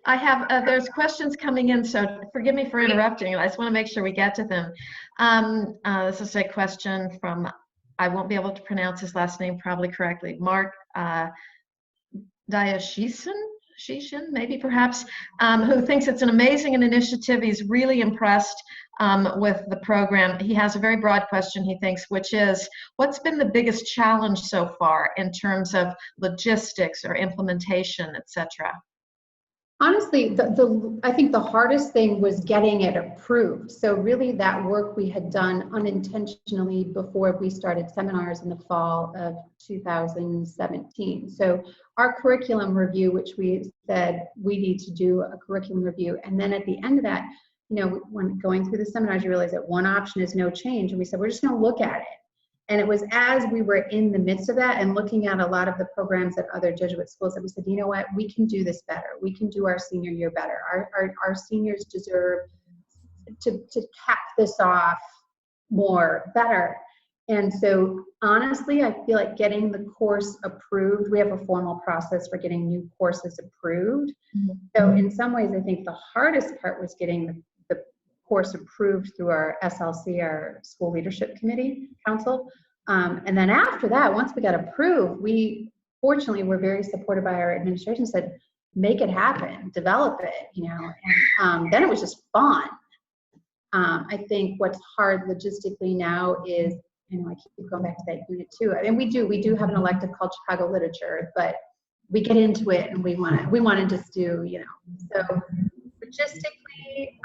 I have, there's questions coming in, so forgive me for interrupting. I just want to make sure we get to them. This is a question from, I won't be able to pronounce his last name probably correctly, Mark Diashishin, maybe perhaps, who thinks it's an amazing initiative. He's really impressed with the program. He has a very broad question, he thinks, which is, what's been the biggest challenge so far in terms of logistics or implementation, etc.? Honestly, I think the hardest thing was getting it approved. So really that work we had done unintentionally before we started seminars in the fall of 2017. So our curriculum review, which we said we need to do a curriculum review. And then at the end of that, when going through the seminars, you realize that one option is no change. And we said, we're just going to look at it. And it was as we were in the midst of that and looking at a lot of the programs at other Jesuit schools that we said, you know what, we can do this better. We can do our senior year better. Our seniors deserve to cap this off better. And so honestly, I feel like getting the course approved, we have a formal process for getting new courses approved. So in some ways, I think the hardest part was getting the course approved through our SLC, our School Leadership Committee Council. And then after that, once we got approved, we fortunately were very supported by our administration, said, make it happen, develop it, and then it was just fun. I think what's hard logistically now is, I keep going back to that unit too. I mean, we do have an elective called Chicago Literature, but we get into it and we want to just do, so logistically,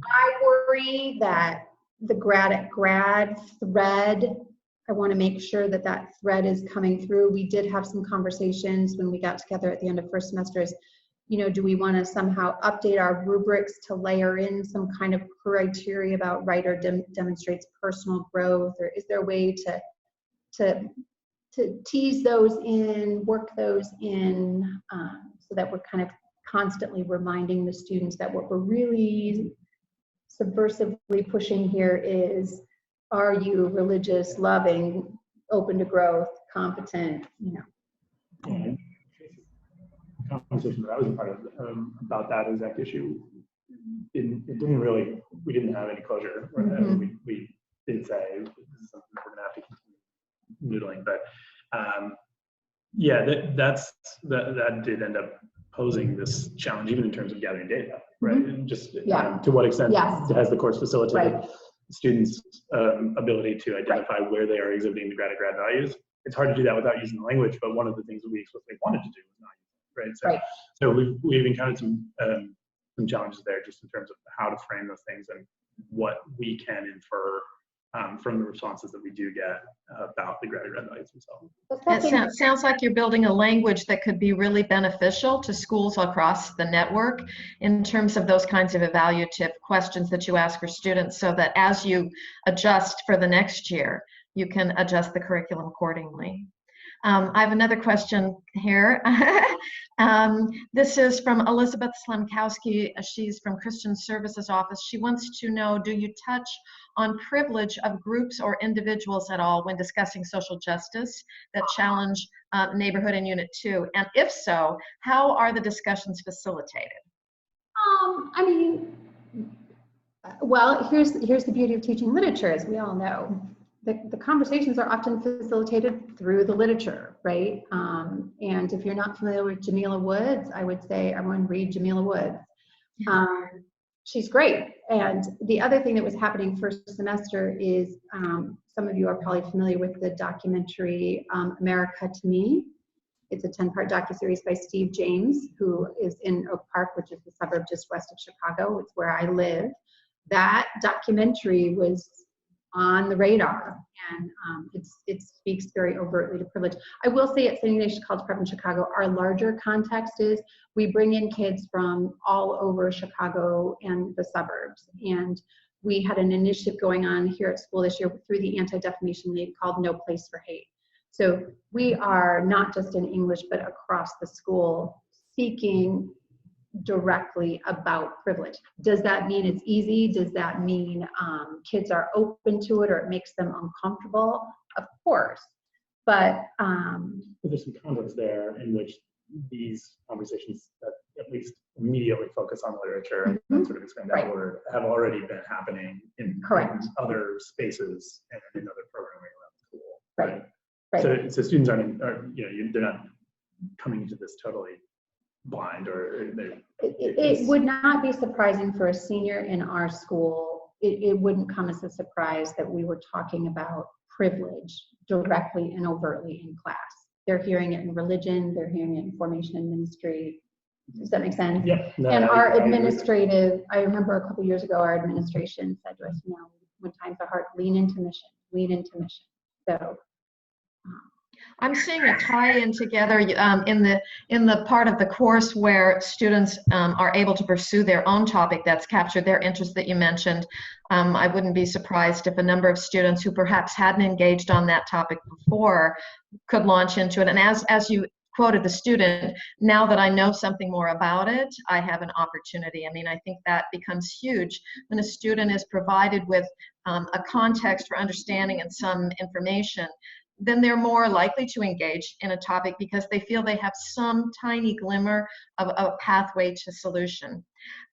I worry that the grad thread, I want to make sure that that thread is coming through. We did have some conversations when we got together at the end of first semester is, you know, do we want to somehow update our rubrics to layer in some kind of criteria about writer demonstrates personal growth, or is there a way to tease those in, work those in, so that we're kind of constantly reminding the students that what we're really subversively pushing here is, are you religious, loving, open to growth, competent, you know. Yeah. Conversation that I was a part of about that exact issue, it didn't really, we didn't have any closure. We did say this is something we're gonna have to continue noodling, but yeah, that did end up posing this challenge, even in terms of gathering data, right? And just to what extent has the course facilitated students' ability to identify where they are exhibiting the grad values? It's hard to do that without using the language, but one of the things that we explicitly wanted to do was not use it, right? So we've encountered some challenges there, just in terms of how to frame those things and what we can infer from the responses that we do get about the grad values themselves. It sounds like you're building a language that could be really beneficial to schools across the network in terms of those kinds of evaluative questions that you ask for students, so that as you adjust for the next year, you can adjust the curriculum accordingly. I have another question here. This is from Elizabeth Slemkowski. She's from Christian Services Office. She wants to know, do you touch on privilege of groups or individuals at all when discussing social justice that challenge neighborhood in Unit 2? And if so, how are the discussions facilitated? I mean, well, here's the beauty of teaching literature, as we all know. The conversations are often facilitated through the literature, right? And if you're not familiar with Jamila Woods, I would say everyone read Jamila Woods. She's great. And the other thing that was happening first semester is, some of you are probably familiar with the documentary America to Me. It's a 10-part docuseries by Steve James, who is in Oak Park, which is the suburb just west of Chicago. It's where I live. That documentary was on the radar, and it speaks very overtly to privilege. I will say at St. Ignatius College Prep in Chicago, our larger context is we bring in kids from all over Chicago and the suburbs, and we had an initiative going on here at school this year through the Anti-Defamation League called No Place for Hate. So we are not just in English, but across the school speaking directly about privilege. Does that mean it's easy? Does that mean kids are open to it, or it makes them uncomfortable? Of course, but there's some context there in which these conversations that at least immediately focus on literature and sort of expand outward have already been happening in other spaces and in other programming around the school. Right. So students they're not coming to this totally blind, or it would not be surprising for a senior in our school. It wouldn't come as a surprise that we were talking about privilege directly and overtly in class. They're hearing it in religion, they're hearing it in formation and ministry. Does that make sense? Yeah. No, and our administrative, I remember a couple years ago, our administration said to us, when times are hard, lean into mission. So I'm seeing a tie-in together in the part of the course where students are able to pursue their own topic that's captured their interest that you mentioned. I wouldn't be surprised if a number of students who perhaps hadn't engaged on that topic before could launch into it. And as you quoted the student, now that I know something more about it, I have an opportunity. I mean, I think that becomes huge when a student is provided with a context for understanding and some information. Then they're more likely to engage in a topic because they feel they have some tiny glimmer of a pathway to solution.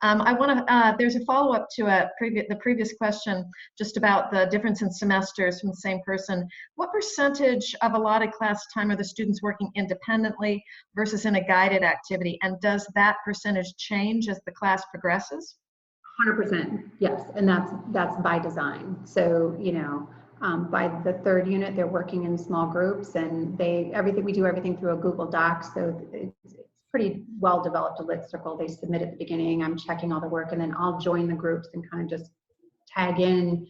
I want to, there's a follow-up to the previous question just about the difference in semesters from the same person. What percentage of allotted class time are the students working independently versus in a guided activity? And does that percentage change as the class progresses? 100%, yes, and that's by design. So, by the third unit, they're working in small groups, and we do everything through a Google Doc. So it's pretty well developed, a lit circle. They submit at the beginning. I'm checking all the work, and then I'll join the groups and kind of just tag in,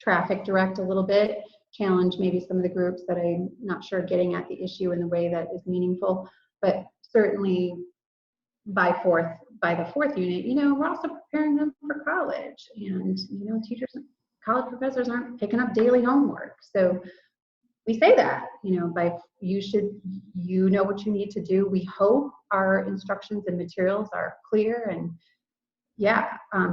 traffic direct a little bit. challenge maybe some of the groups that I'm not sure getting at the issue in the way that is meaningful. But certainly by the fourth unit, we're also preparing them for college, and teachers, college professors aren't picking up daily homework. So we say that, you know what you need to do. We hope our instructions and materials are clear, and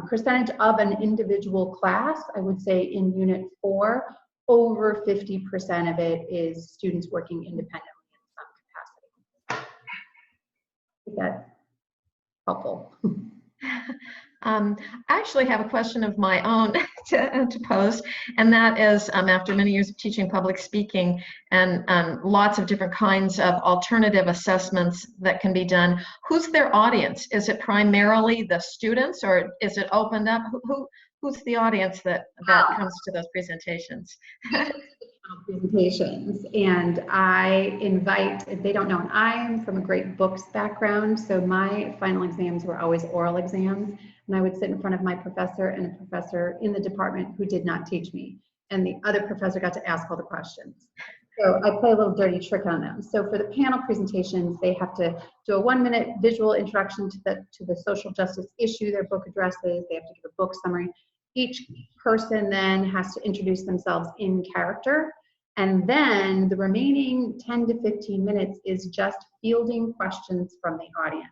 percentage of an individual class, I would say in Unit 4, over 50% of it is students working independently in some capacity. Is that helpful? I actually have a question of my own to pose, and that is, after many years of teaching public speaking and lots of different kinds of alternative assessments that can be done, who's their audience? Is it primarily the students, or is it opened up? Who's the audience that comes to those presentations? Presentations, and I invite, if they don't know, I'm from a great books background, so my final exams were always oral exams, and I would sit in front of my professor and a professor in the department who did not teach me, and the other professor got to ask all the questions. So I play a little dirty trick on them. So for the panel presentations, they have to do a 1-minute visual introduction to the social justice issue their book addresses. They have to give a book summary. Each person then has to introduce themselves in character. And then the remaining 10 to 15 minutes is just fielding questions from the audience.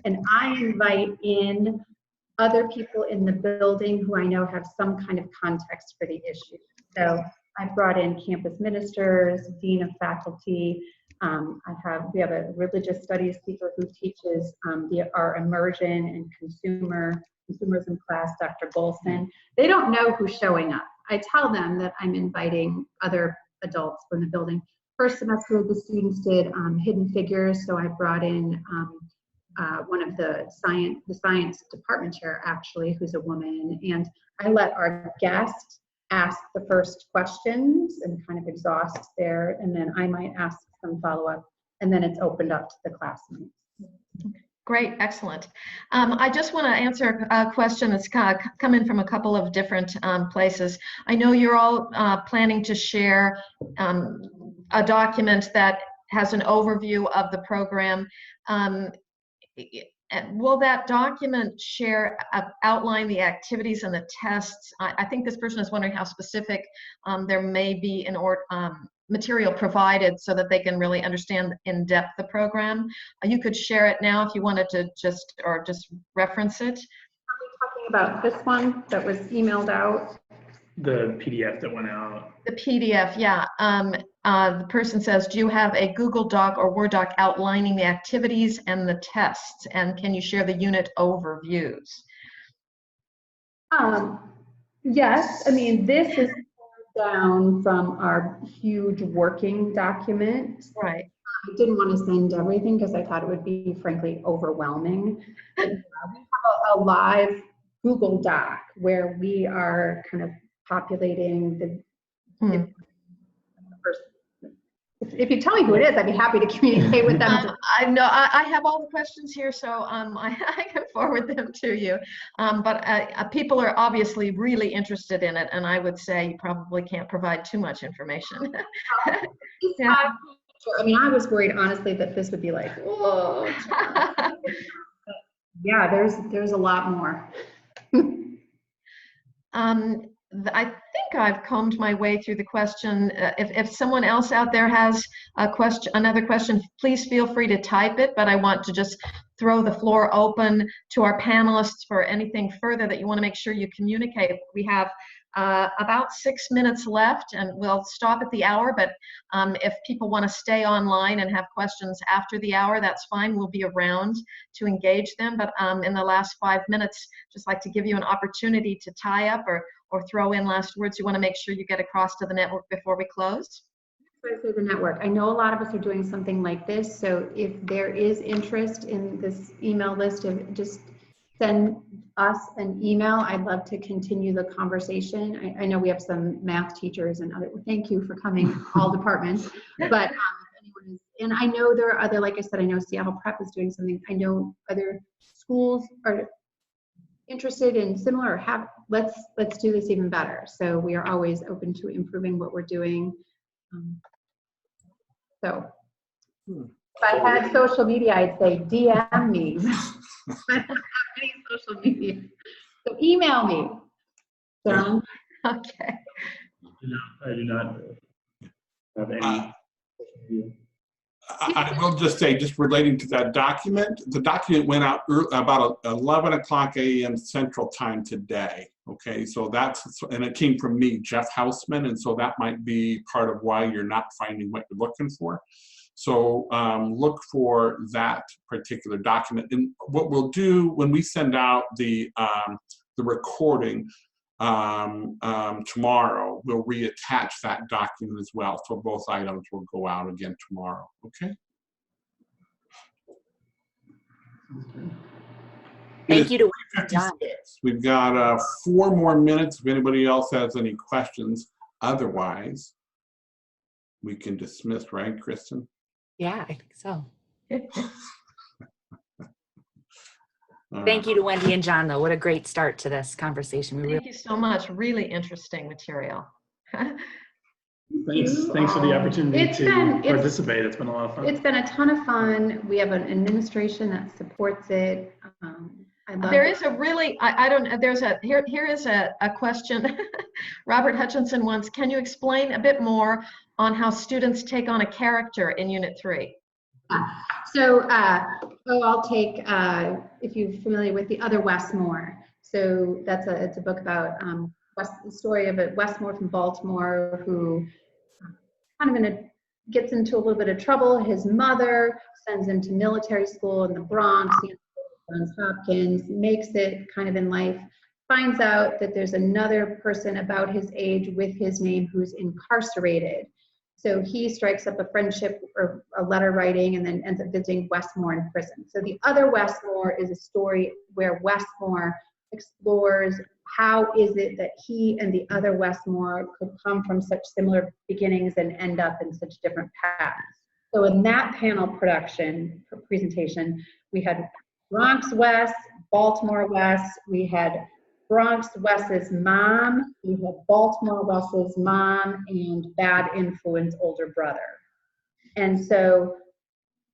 And I invite in other people in the building who I know have some kind of context for the issue. So I've brought in campus ministers, dean of faculty. We have a religious studies speaker who teaches our immersion and consumerism class, Dr. Bolson. They don't know who's showing up. I tell them that I'm inviting other adults from the building. First semester, the students did hidden figures, so I brought in one of the science department chair, actually, who's a woman, and I let our guest ask the first questions and kind of exhaust there, and then I might ask some follow-up, and then it's opened up to the classmates. Great, excellent. I just want to answer a question that's come in from a couple of different places. I know you're all planning to share a document that has an overview of the program. Will that document outline the activities and the tests? I think this person is wondering how specific there may be material provided so that they can really understand in depth the program. You could share it now if you wanted to just reference it. Are we talking about this one that was emailed out? The PDF that went out. The PDF, yeah. The person says, do you have a Google Doc or Word doc outlining the activities and the tests? And can you share the unit overviews? Yes, I mean, this is down from our huge working document. Right. I didn't want to send everything because I thought it would be, frankly, overwhelming. But, we have a live Google Doc where we are kind of populating the If you tell me who it is, I'd be happy to communicate with them. I know I have all the questions here, so I can forward them to you. But people are obviously really interested in it, and I would say you probably can't provide too much information. Yeah. I mean, I was worried, honestly, that this would be like, whoa. Yeah, there's a lot more. I think I've combed my way through the question. If someone else out there has another question, please feel free to type it, but I want to just throw the floor open to our panelists for anything further that you want to make sure you communicate. We have about 6 minutes left, and we'll stop at the hour, but if people want to stay online and have questions after the hour, that's fine. We'll be around to engage them, but in the last 5 minutes, just like to give you an opportunity to tie up or throw in last words you want to make sure you get across to the network before we close. The network. I know a lot of us are doing something like this, so if there is interest in this email list, just send us an email. I'd love to continue the conversation. I know we have some math teachers and other, thank you for coming, all departments, but and I know there are other, like I said, I know Seattle Prep is doing something. I know other schools are interested in similar or have, let's do this even better. So we are always open to improving what we're doing. So if I had social media, I'd say DM me. I don't have any social media. So email me. John? Okay. I do not have any. I will just say, just relating to that document, the document went out about 11 o'clock a.m. Central Time today. Okay, so that's, and it came from me, Jeff Hausman, and so that might be part of why you're not finding what you're looking for. So look for that particular document. And what we'll do when we send out the recording tomorrow, we'll reattach that document as well. So both items will go out again tomorrow, okay? Thank you to John. We've got 4 more minutes if anybody else has any questions. Otherwise, we can dismiss, right, Kristin? Yeah, I think so. Thank you to Wendy and John, though. What a great start to this conversation. Thank you so much. Really interesting material. Thanks for the opportunity to participate. It's been a lot of fun. It's been a ton of fun. We have an administration that supports it. There is a really, I don't know, there's a, here is a question. Robert Hutchinson wants, can you explain a bit more on how students take on a character in Unit 3? So I'll take, if you're familiar with The Other Westmore. So it's a book about the story of a Westmore from Baltimore who kind of gets into a little bit of trouble. His mother sends him to military school in the Bronx, Johns Hopkins, makes it kind of in life, finds out that there's another person about his age with his name who's incarcerated. So he strikes up a friendship or a letter writing and then ends up visiting Westmore in prison. So The Other Westmore is a story where Westmore explores how is it that he and the other Westmore could come from such similar beginnings and end up in such different paths. So in that panel presentation, we had Bronx West, Baltimore West, we had Bronx West's mom, we had Baltimore West's mom, and bad influence older brother. And so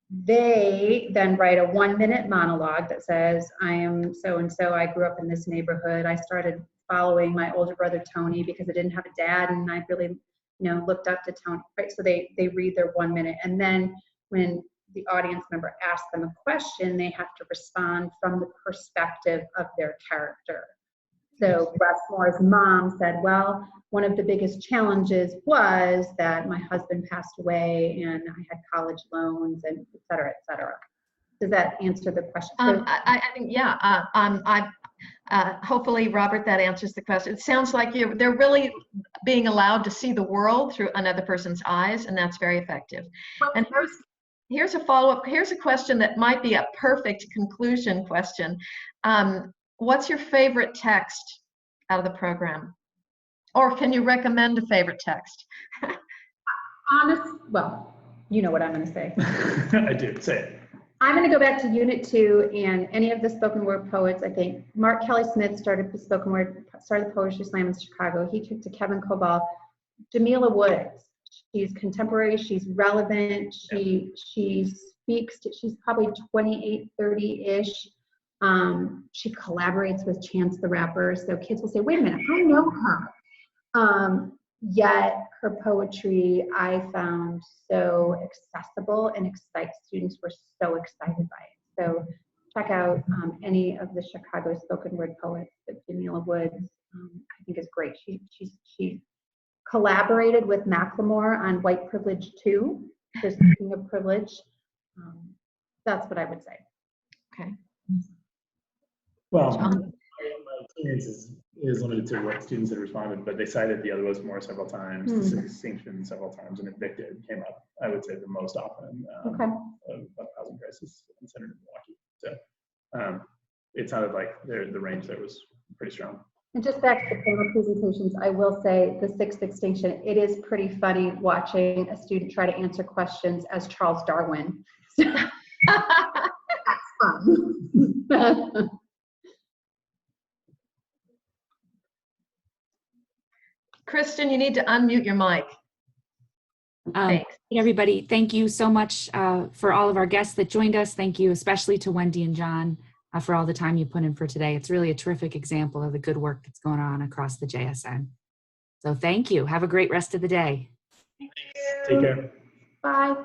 they then write a 1-minute monologue that says, I am so-and-so, I grew up in this neighborhood, I started following my older brother Tony because I didn't have a dad and I really looked up to Tony, right? So they read their 1 minute, and then when the audience member asks them a question, they have to respond from the perspective of their character. So Westmore's mom said, well, one of the biggest challenges was that my husband passed away and I had college loans and et cetera, et cetera. Does that answer the question? I think, yeah. Hopefully, Robert, that answers the question. It sounds like they're really being allowed to see the world through another person's eyes, and that's very effective. And here's a follow-up. Here's a question that might be a perfect conclusion question. What's your favorite text out of the program? Or can you recommend a favorite text? Well, you know what I'm going to say. I do. Say it. I'm going to go back to Unit 2 and any of the spoken word poets. I think Mark Kelly Smith started the Poetry Slam in Chicago. He took to Kevin Kobal. Jamila Woods. She's contemporary. She's relevant. She speaks. She's probably 28, 30-ish. She collaborates with Chance the Rapper, so kids will say, wait a minute, I know her. Yet her poetry I found so accessible and students were so excited by it. So check out any of the Chicago spoken word poets. But Jamila Woods, I think, is great. She collaborated with Macklemore on White Privilege 2, so speaking of privilege. That's what I would say. Okay. Well, my experience is limited to what students had responded, but they cited The Other Westmore several times, Distinction several times, and Evicted came up, I would say, the most often of housing crisis in Senator Milwaukee. So it sounded like the range there was pretty strong. And just back to the panel presentations, I will say the Sixth Extinction, it is pretty funny watching a student try to answer questions as Charles Darwin. That's fun. Kristin, you need to unmute your mic. Thanks. Everybody, thank you so much for all of our guests that joined us. Thank you especially to Wendy and John for all the time you put in for today. It's really a terrific example of the good work that's going on across the JSN. So thank you. Have a great rest of the day. Take care. Bye.